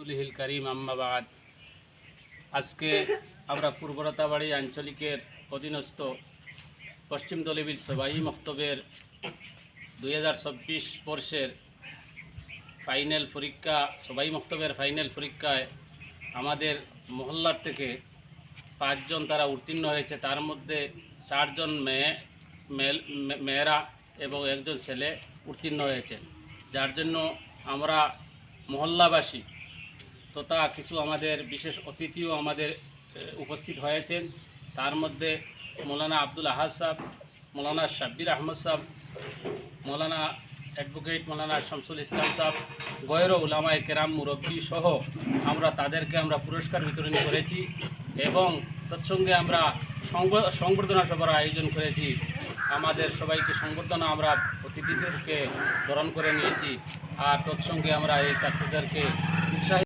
রসুলিহিল করিম আম্মা বাদ। আজকে আমরা পূর্বরতাবাড়ি আঞ্চলিকের অধীনস্থ পশ্চিম দলিবিল সবাই মক্তবের 2024 বর্ষের ফাইনাল পরীক্ষা সবাই মক্তবের ফাইনাল পরীক্ষায় আমাদের মহল্লার থেকে 5 জন তারা উত্তীর্ণ হয়েছে। তার মধ্যে 4 জন মেয়েরা এবং 1 জন ছেলে উত্তীর্ণ হয়েছে, যার জন্য আমরা মহল্লাবাসী তথা কিছু আমাদের বিশেষ অতিথিও আমাদের উপস্থিত হয়েছেন। তার মধ্যে মৌলানা আব্দুল আহাদ সাহেব, মৌলানা শাব্বির আহমদ সাহেব, মৌলানা অ্যাডভোকেট মৌলানা শামসুল ইসলাম সাহেব, গয়র উলামায়ে কেরাম মুরব্বী সহ আমরা তাদেরকে পুরস্কার বিতরণ করেছি এবং তৎসঙ্গে আমরা সংবর্ধনা সভার আয়োজন করেছি। আমাদের সবাইকে সংবর্ধনা আমরা অতিথিদেরকে বরণ করে নিয়েছি আর তৎসঙ্গে আমরা এই ছাত্রদেরকে